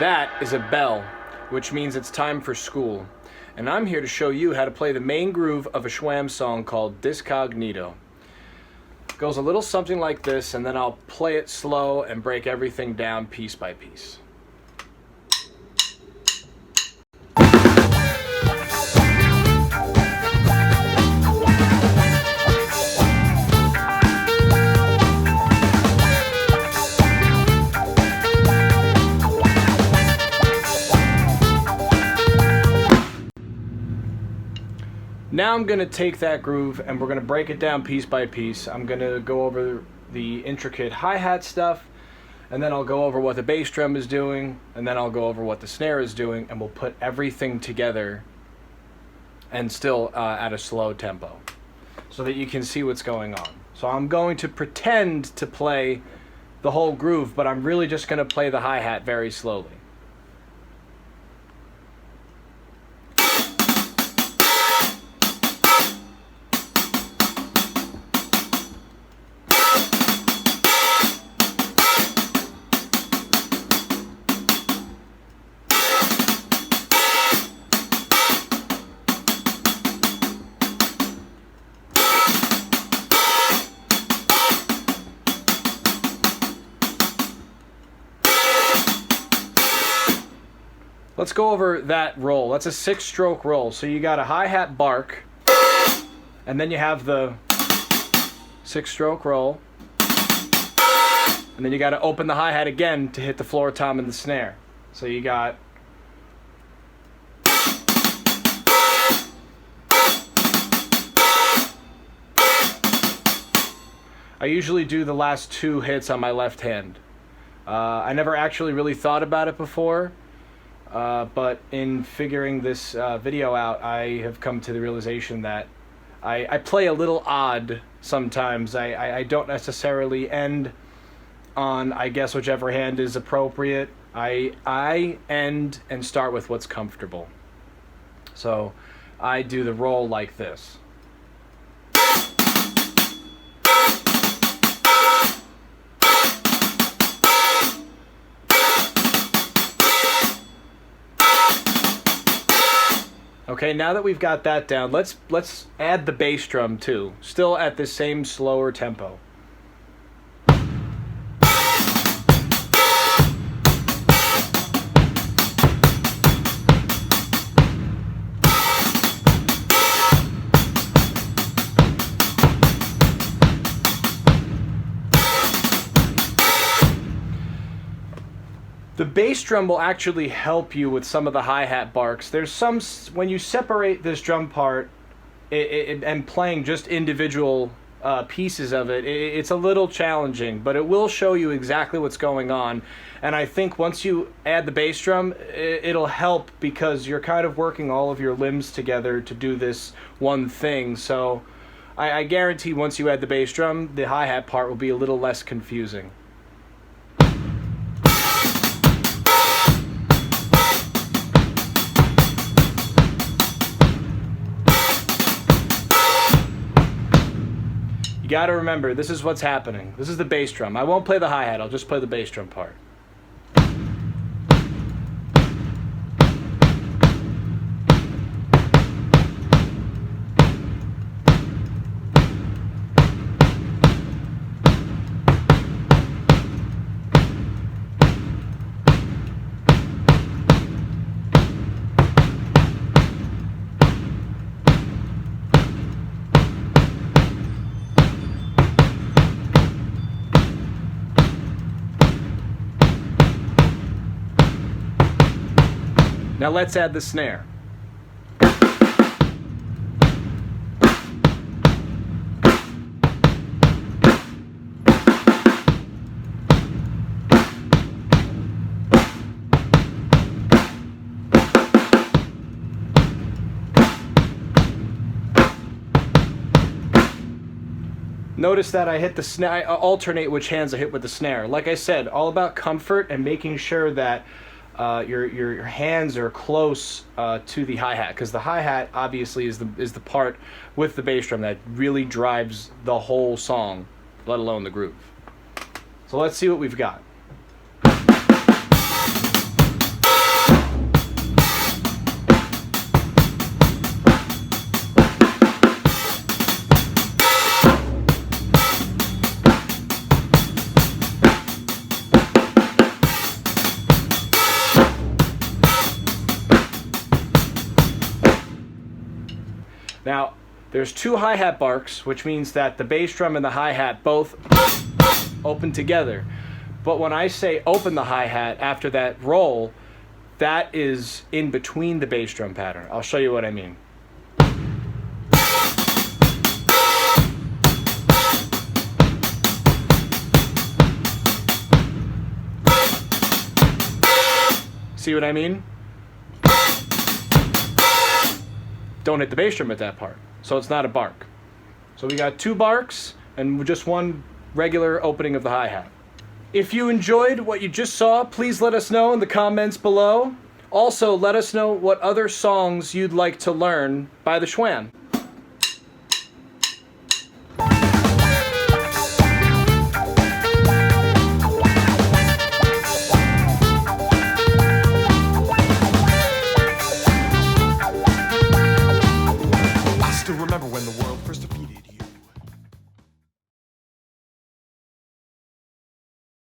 That is a bell, which means it's time for school. And I'm here to show you how to play the main groove of a Schwam song called Diskagnito. It goes a little something like this, and then I'll play it slow and break everything down piece by piece. Now I'm going to take that groove and we're going to break it down piece by piece. I'm going to go over the intricate hi-hat stuff, and then I'll go over what the bass drum is doing, and then I'll go over what the snare is doing, and we'll put everything together and still at a slow tempo so that you can see what's going on. So I'm going to pretend to play the whole groove, but I'm really just going to play the hi-hat very slowly. Let's go over that roll. That's a 6-stroke roll. So you got a hi-hat bark, and then you have the 6-stroke roll, and then you got to open the hi-hat again to hit the floor tom and the snare. So you got I usually do the last 2 hits on my left hand. I never actually really thought about it before. But in figuring this video out, I have come to the realization that I play a little odd sometimes. I don't necessarily end on, I guess, whichever hand is appropriate. I end and start with what's comfortable. So I do the roll like this. Okay, now that we've got that down, let's add the bass drum too, still at the same slower tempo. The bass drum will actually help you with some of the hi-hat barks. There's some, when you separate this drum part and playing just individual pieces of it, it's a little challenging, but it will show you exactly what's going on. And I think once you add the bass drum, it'll help because you're kind of working all of your limbs together to do this one thing. So I guarantee once you add the bass drum, the hi-hat part will be a little less confusing. You gotta remember, this is what's happening. This is the bass drum. I won't play the hi-hat, I'll just play the bass drum part. Now let's add the snare. Notice that I hit the snare, I alternate which hands I hit with the snare. Like I said, all about comfort and making sure that your hands are close to the hi-hat, because the hi-hat obviously is the part with the bass drum that really drives the whole song, let alone the groove. So let's see what we've got. Now, there's two hi-hat barks, which means that the bass drum and the hi-hat both open together. But when I say open the hi-hat after that roll, that is in between the bass drum pattern. I'll show you what I mean. See what I mean? Don't hit the bass drum at that part, so it's not a bark. So we got two barks and just one regular opening of the hi-hat. If you enjoyed what you just saw, please let us know in the comments below. Also, let us know what other songs you'd like to learn by the Schwam. Remember when the world first